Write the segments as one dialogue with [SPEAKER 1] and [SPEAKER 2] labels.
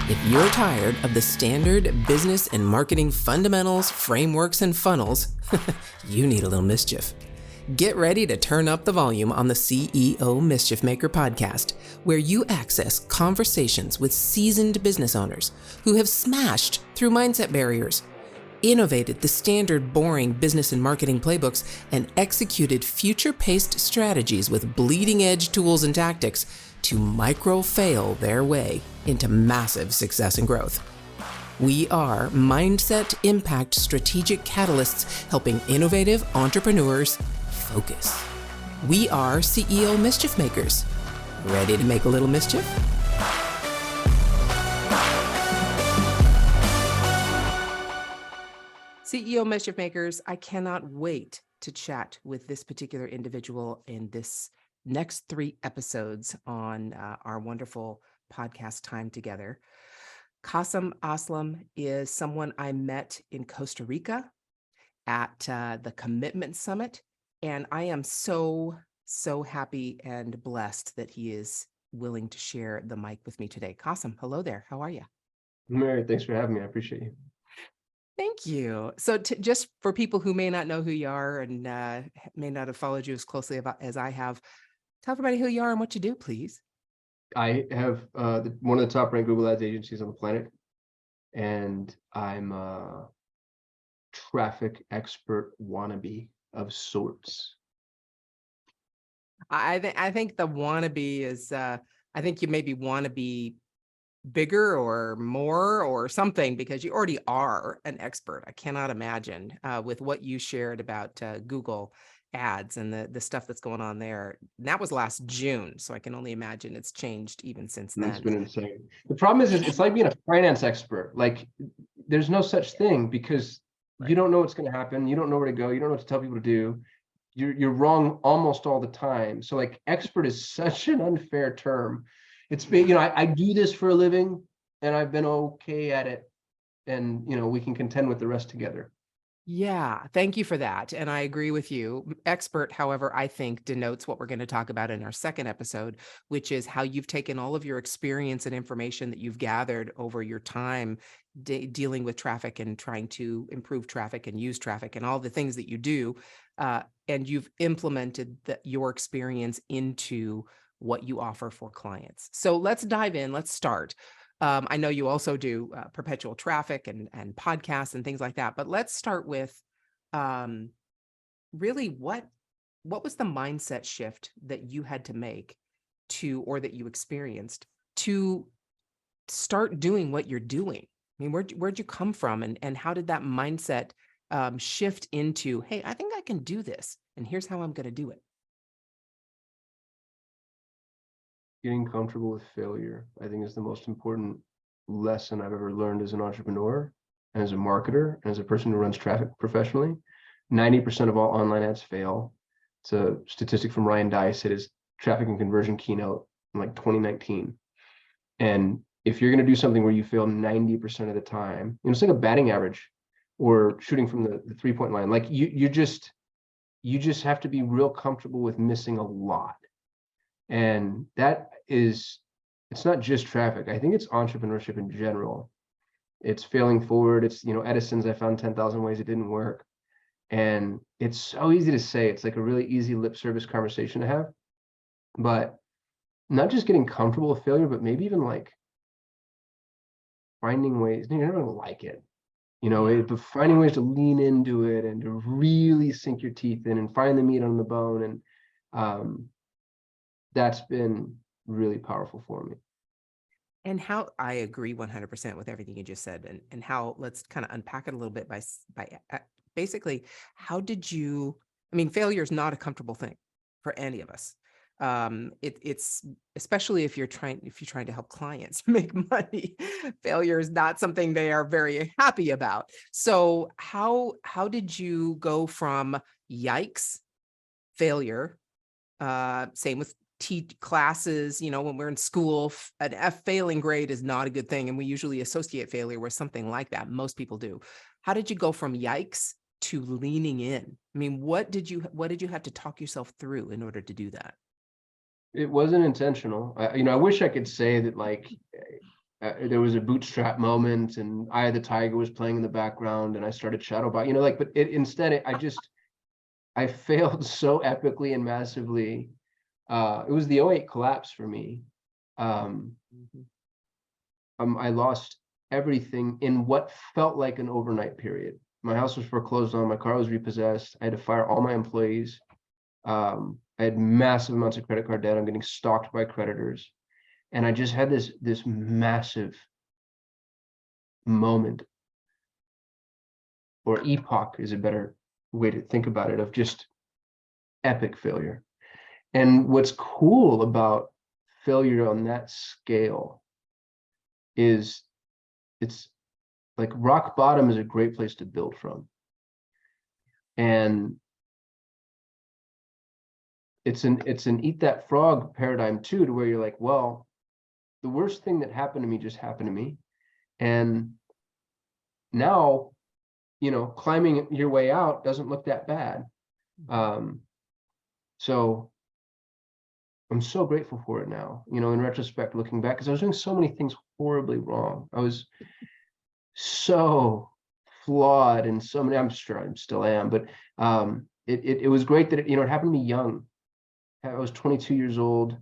[SPEAKER 1] If you're tired of the standard business and marketing fundamentals, frameworks, and funnels, you need a little mischief. Get ready to turn up the volume on the CEO Mischief Maker podcast, where you access conversations with seasoned business owners who have smashed through mindset barriers, innovated the standard boring business and marketing playbooks, and executed future-paced strategies with bleeding-edge tools and tactics to micro-fail their way into massive success and growth. We are Mindset Impact Strategic Catalysts helping innovative entrepreneurs focus. We are CEO Mischief Makers. Ready to make a little mischief? CEO Mischief Makers, I cannot wait to chat with this particular individual in this next 3 episodes on our wonderful podcast time together. Kasim Aslam is someone I met in Costa Rica at the Commitment Summit, and I am so happy and blessed that he is willing to share the mic with me today. Kasim, hello there. How are you?
[SPEAKER 2] Mary, thanks for having me. I appreciate you.
[SPEAKER 1] Thank you. So just for people who may not know who you are and may not have followed you as closely as I have, tell everybody who you are and what you do, please.
[SPEAKER 2] I have one of the top ranked Google Ads agencies on the planet, and I'm a traffic expert wannabe of sorts.
[SPEAKER 1] I think the wannabe is, I think you maybe want to be bigger or more or something, because you already are an expert. I cannot imagine with what you shared about Google Ads and the stuff that's going on there. And that was last June, so I can only imagine it's changed even since then.
[SPEAKER 2] It's been insane. The problem is it's like being a finance expert. Like, there's no such thing, because you don't know what's going to happen. You don't know where to go. You don't know what to tell people to do. You're wrong almost all the time. So like, expert is such an unfair term. It's been, I do this for a living and I've been okay at it, and we can contend with the rest together.
[SPEAKER 1] Yeah, thank you for that. And I agree with you. Expert, however, I think denotes what we're going to talk about in our second episode, which is how you've taken all of your experience and information that you've gathered over your time dealing with traffic and trying to improve traffic and use traffic and all the things that you do. And you've implemented your experience into what you offer for clients. So let's dive in. Let's start. I know you also do perpetual traffic and podcasts and things like that, but let's start with really what was the mindset shift that you had to make or that you experienced to start doing what you're doing? I mean, where'd you come from, and how did that mindset shift into, hey, I think I can do this, and here's how I'm going to do it?
[SPEAKER 2] Getting comfortable with failure, I think, is the most important lesson I've ever learned as an entrepreneur and as a marketer and as a person who runs traffic professionally. 90% of all online ads fail. It's a statistic from Ryan Dice at his traffic and conversion keynote in like 2019. And if you're going to do something where you fail 90% of the time, it's like a batting average or shooting from the 3-point line. Like you just have to be real comfortable with missing a lot. And it's not just traffic. I think it's entrepreneurship in general. It's failing forward. It's, Edison's, I found 10,000 ways it didn't work. And it's so easy to say. It's like a really easy lip service conversation to have. But not just getting comfortable with failure, but maybe even like finding ways. You're never going to like it. But finding ways to lean into it and to really sink your teeth in and find the meat on the bone. And that's been really powerful for me.
[SPEAKER 1] And how I agree 100% with everything you just said, and how, let's kind of unpack it a little bit by basically, how did you, failure is not a comfortable thing for any of us. It's especially if you're trying to help clients make money. Failure is not something they are very happy about. So how did you go from yikes, failure, same with classes, when we're in school, an F failing grade is not a good thing. And we usually associate failure with something like that. Most people do. How did you go from yikes to leaning in? What did you have to talk yourself through in order to do that?
[SPEAKER 2] It wasn't intentional. I wish I could say that, like, there was a bootstrap moment, and Eye of the Tiger was playing in the background, and I started shadow boxing, you know, like, but I failed so epically and massively. It was the '08 collapse for me. I lost everything in what felt like an overnight period. My house was foreclosed on, my car was repossessed. I had to fire all my employees. I had massive amounts of credit card debt. I'm getting stalked by creditors. And I just had this massive moment, or epoch is a better way to think about it, of just epic failure. And what's cool about failure on that scale is it's like rock bottom is a great place to build from. And it's an eat that frog paradigm too, to where you're like, well, the worst thing that happened to me just happened to me. And now, you know, climbing your way out doesn't look that bad. So I'm so grateful for it now, you know, in retrospect, looking back, because I was doing so many things horribly wrong. I was so flawed in so many, I'm sure I still am, but it was great that it happened to me young. I was 22 years old,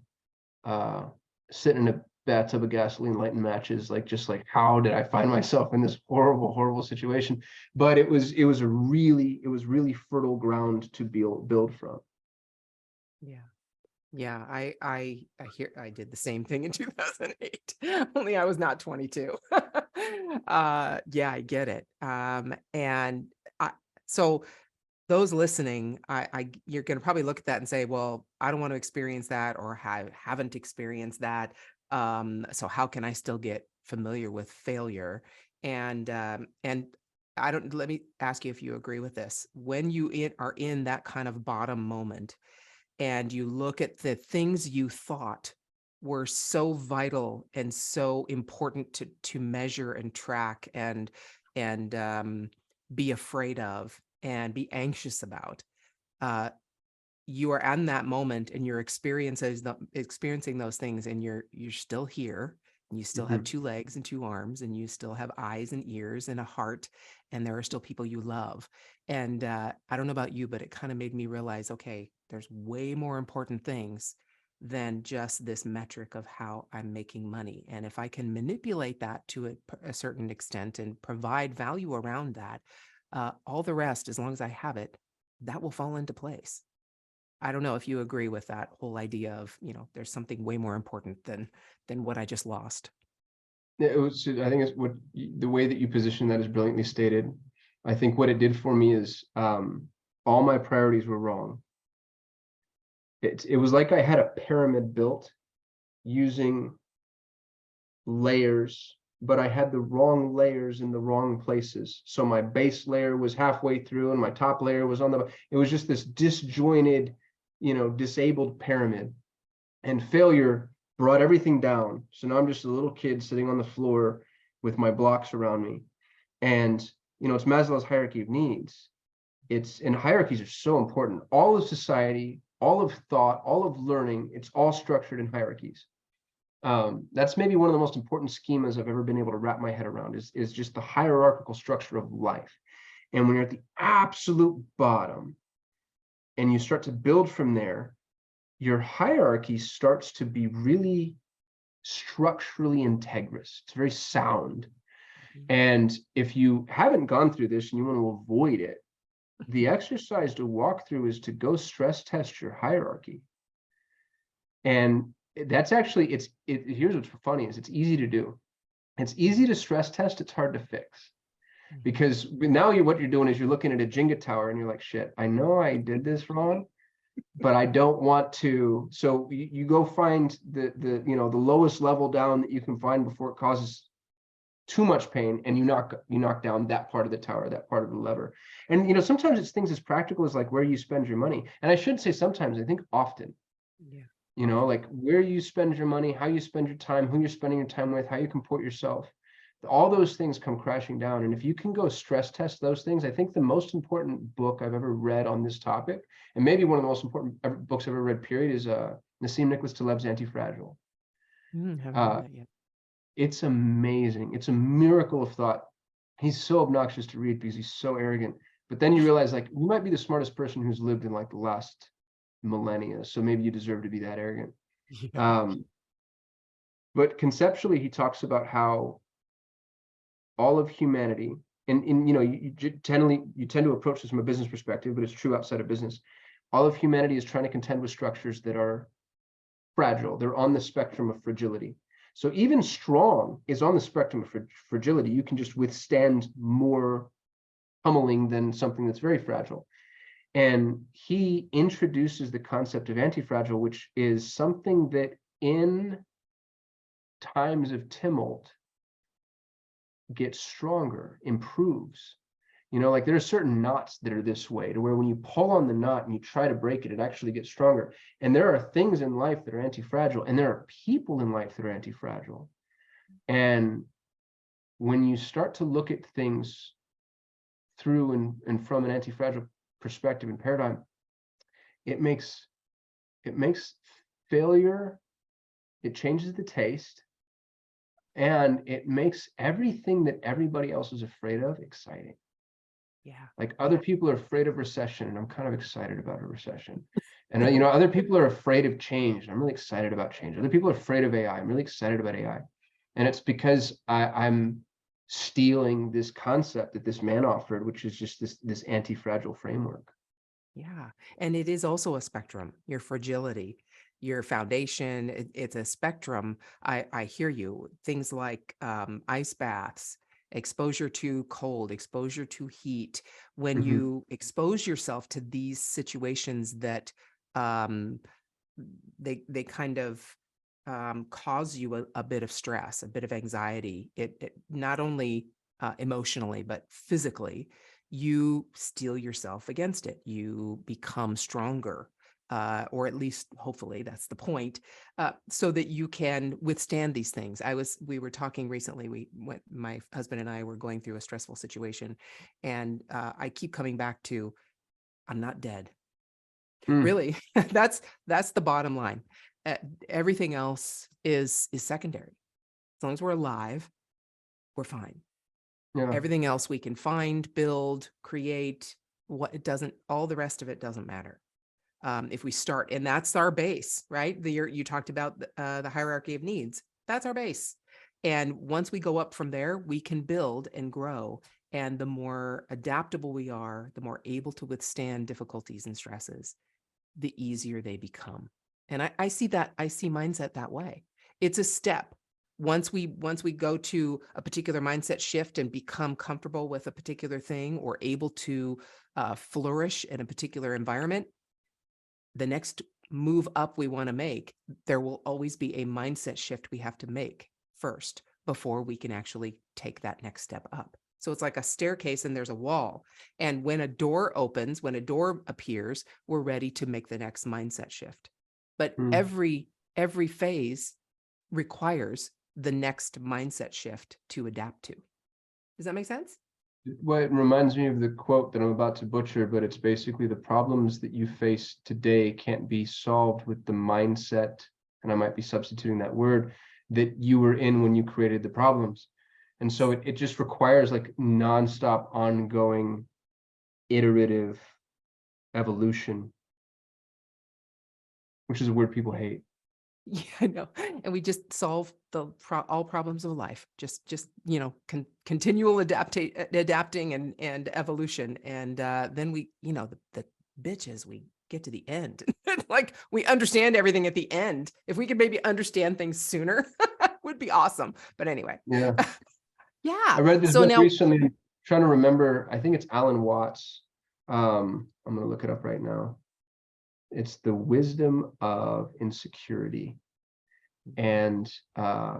[SPEAKER 2] sitting in a bathtub of gasoline, lighting matches, like, just like, how did I find myself in this horrible situation? But it was really fertile ground to build from.
[SPEAKER 1] Yeah, I hear I did the same thing in 2008. Only I was not 22. Yeah, I get it. And so those listening, you're going to probably look at that and say, well, I don't want to experience that, or haven't experienced that. So how can I still get familiar with failure? And let me ask you if you agree with this. When you are in that kind of bottom moment, and you look at the things you thought were so vital and so important to measure and track and be afraid of and be anxious about, you are in that moment and you're experiencing those things, and you're still here, and you still have two legs and two arms, and you still have eyes and ears and a heart, and there are still people you love. And I don't know about you, but it kind of made me realize, okay, there's way more important things than just this metric of how I'm making money. And if I can manipulate that to a certain extent and provide value around that, all the rest, as long as I have it, that will fall into place. I don't know if you agree with that whole idea of, there's something way more important than what I just lost.
[SPEAKER 2] I think it's the way that you position that is brilliantly stated. I think what it did for me is, all my priorities were wrong. It was like I had a pyramid built using layers, but I had the wrong layers in the wrong places. So my base layer was halfway through and my top layer was it was just this disjointed, disabled pyramid. And failure brought everything down. So now I'm just a little kid sitting on the floor with my blocks around me. And, it's Maslow's hierarchy of needs. And hierarchies are so important. All of society, all of thought, all of learning, it's all structured in hierarchies. That's maybe one of the most important schemas I've ever been able to wrap my head around, is just the hierarchical structure of life. And when you're at the absolute bottom and you start to build from there, your hierarchy starts to be really structurally integrous. It's very sound. And if you haven't gone through this and you want to avoid it, the exercise to walk through is to go stress test your hierarchy. And that's actually, here's what's funny is it's easy to do. It's easy to stress test. It's hard to fix. Because now what you're doing is you're looking at a Jenga tower and you're like, shit, I know I did this wrong, but I don't want to. So you go find the lowest level down that you can find before it causes too much pain, and you knock down that part of the tower, that part of the lever. And sometimes it's things as practical as like where you spend your money. And I should say sometimes, I think often. Yeah. Like where you spend your money, how you spend your time, who you're spending your time with, how you comport yourself. All those things come crashing down. And if you can go stress test those things, I think the most important book I've ever read on this topic, and maybe one of the most important books I've ever read, period, is Nassim Nicholas Taleb's Anti-Fragile.
[SPEAKER 1] Haven't read that yet.
[SPEAKER 2] It's amazing. It's a miracle of thought. He's so obnoxious to read because he's so arrogant. But then you realize, like, you might be the smartest person who's lived in like the last millennia, so maybe you deserve to be that arrogant.
[SPEAKER 1] Yeah.
[SPEAKER 2] But conceptually, he talks about how all of humanity, and you know, you tend to approach this from a business perspective, but it's true outside of business. All of humanity is trying to contend with structures that are fragile. They're on the spectrum of fragility. So even strong is on the spectrum of fragility. You can just withstand more pummeling than something that's very fragile. And he introduces the concept of anti-fragile, which is something that in times of tumult gets stronger, improves. You know, like there are certain knots that are this way, to where when you pull on the knot and you try to break it, it actually gets stronger. And there are things in life that are anti-fragile, and there are people in life that are anti-fragile. And when you start to look at things through and from an anti-fragile perspective and paradigm, it makes failure, it changes the taste, and it makes everything that everybody else is afraid of exciting.
[SPEAKER 1] Yeah.
[SPEAKER 2] Like other people are afraid of recession, and I'm kind of excited about a recession. And you know, other people are afraid of change, and I'm really excited about change. Other people are afraid of AI. I'm really excited about AI. And it's because I'm stealing this concept that this man offered, which is just this anti-fragile framework.
[SPEAKER 1] Yeah. And it is also a spectrum, your fragility, your foundation. It's a spectrum. I hear you. Things like ice baths, exposure to cold, exposure to heat. When
[SPEAKER 2] Mhm.
[SPEAKER 1] you expose yourself to these situations that um, they kind of cause you a bit of stress, a bit of anxiety. It not only emotionally, but physically, you steel yourself against it. You become stronger, or at least hopefully that's the point, so that you can withstand these things. We were talking recently, my husband and I were going through a stressful situation, and I keep coming back to, I'm not dead.
[SPEAKER 2] Mm.
[SPEAKER 1] Really, that's the bottom line. Uh, Everything else is secondary. As long as we're alive, we're fine.
[SPEAKER 2] Yeah.
[SPEAKER 1] Everything else we can find, build, create. All the rest of it doesn't matter. If we start, and that's our base, right? You talked about the hierarchy of needs. That's our base. And once we go up from there, we can build and grow. And the more adaptable we are, the more able to withstand difficulties and stresses, the easier they become. And I see mindset that way. It's a step. Once we go to a particular mindset shift and become comfortable with a particular thing, or able to flourish in a particular environment, the next move up we want to make, there will always be a mindset shift we have to make first before we can actually take that next step up. So it's like a staircase and there's a wall. And when a door opens, when a door appears, we're ready to make the next mindset shift. But
[SPEAKER 2] Mm.
[SPEAKER 1] every phase requires the next mindset shift to adapt to. Does that make sense?
[SPEAKER 2] Well, it reminds me of the quote that I'm about to butcher, but it's basically the problems that you face today can't be solved with the mindset, and I might be substituting that word, that you were in when you created the problems. And so it just requires like nonstop, ongoing, iterative evolution, which is a word people hate.
[SPEAKER 1] Yeah, I know. And we just solve all problems of life. Just continual adapting and evolution. And then the bitches, we get to the end. Like we understand everything at the end. If we could maybe understand things sooner, would be awesome. But anyway,
[SPEAKER 2] Yeah.
[SPEAKER 1] yeah.
[SPEAKER 2] I read this
[SPEAKER 1] So
[SPEAKER 2] book
[SPEAKER 1] now,
[SPEAKER 2] recently, I'm trying to remember, I think it's Alan Watts. I'm gonna look it up right now. It's The Wisdom of Insecurity. And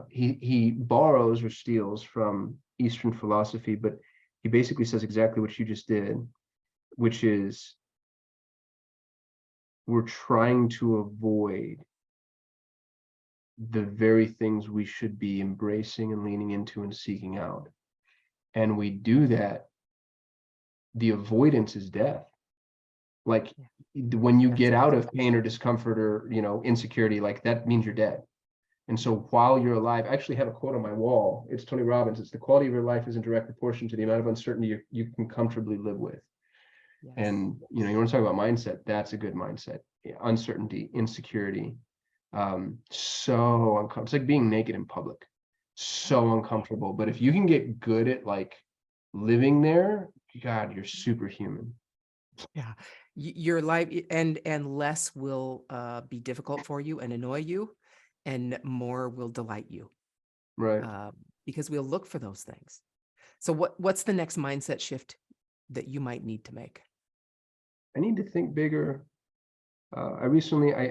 [SPEAKER 2] he borrows or steals from Eastern philosophy, but he basically says exactly what you just did, which is we're trying to avoid the very things we should be embracing and leaning into and seeking out. And we do that, the avoidance is death. Like when you get out of pain or discomfort or insecurity, like that means you're dead. And so while you're alive, I actually have a quote on my wall. It's Tony Robbins. It's the quality of your life is in direct proportion to the amount of uncertainty you can comfortably live with. Yes. And, you know, you want to talk about mindset, that's a good mindset. Uncertainty, insecurity, so uncomfortable. It's like being naked in public, so uncomfortable. But if you can get good at like living there, God, you're superhuman.
[SPEAKER 1] Yeah, your life and less will be difficult for you and annoy you, and more will delight you.
[SPEAKER 2] Right.
[SPEAKER 1] Because we'll look for those things. So what's the next mindset shift that you might need to make?
[SPEAKER 2] I need to think bigger. I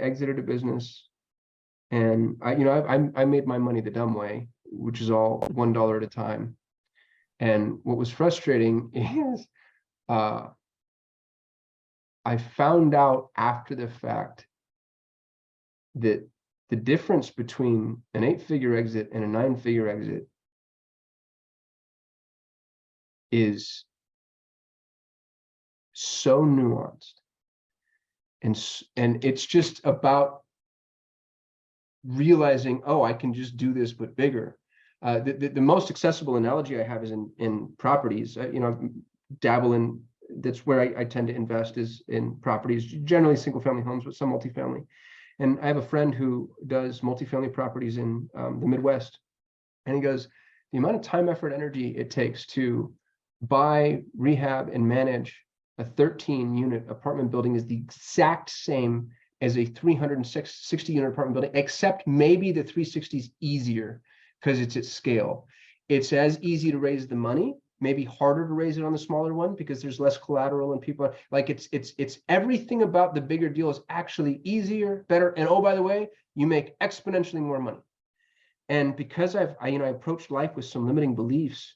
[SPEAKER 2] exited a business, and I made my money the dumb way, which is all $1 at a time. And what was frustrating is I found out after the fact that the difference between an 8-figure exit and a 9-figure exit is so nuanced. And it's just about realizing, oh, I can just do this, but bigger. The most accessible analogy I have is in properties. Dabble in, that's where I tend to invest, is in properties, generally single family homes, but some multifamily. And I have a friend who does multifamily properties in the Midwest. And he goes, the amount of time, effort, energy it takes to buy, rehab, and manage a 13-unit apartment building is the exact same as a 360-unit apartment building, except maybe the 360 is easier because it's at scale. It's as easy to raise the money, maybe harder to raise it on the smaller one because there's less collateral and people are, like, it's everything about the bigger deal is actually easier, better, and oh, by the way, you make exponentially more money. And because I approached life with some limiting beliefs,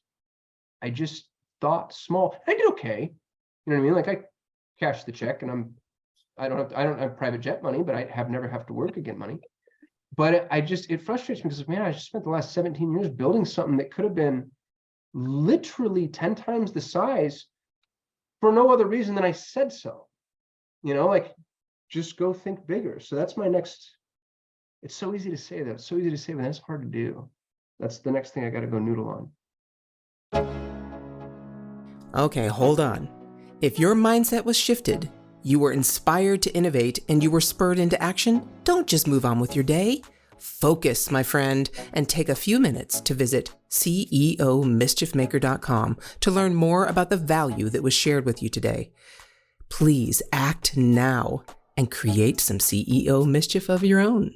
[SPEAKER 2] I just thought small. I did okay. You know what I mean? Like, I cashed the check, and I don't have private jet money, but I never have to work to get money. But it frustrates me because, man, I just spent the last 17 years building something that could have been literally 10 times the size for no other reason than I said so. Like, just go think bigger. So that's my next. It's so easy to say that. It's so easy to say, but that's hard to do. That's the next thing I got to go noodle
[SPEAKER 1] on. Okay, hold on. If your mindset was shifted, you were inspired to innovate, and you were spurred into action, don't just move on with your day. Focus, my friend, and take a few minutes to visit CEOmischiefmaker.com to learn more about the value that was shared with you today. Please act now and create some CEO mischief of your own.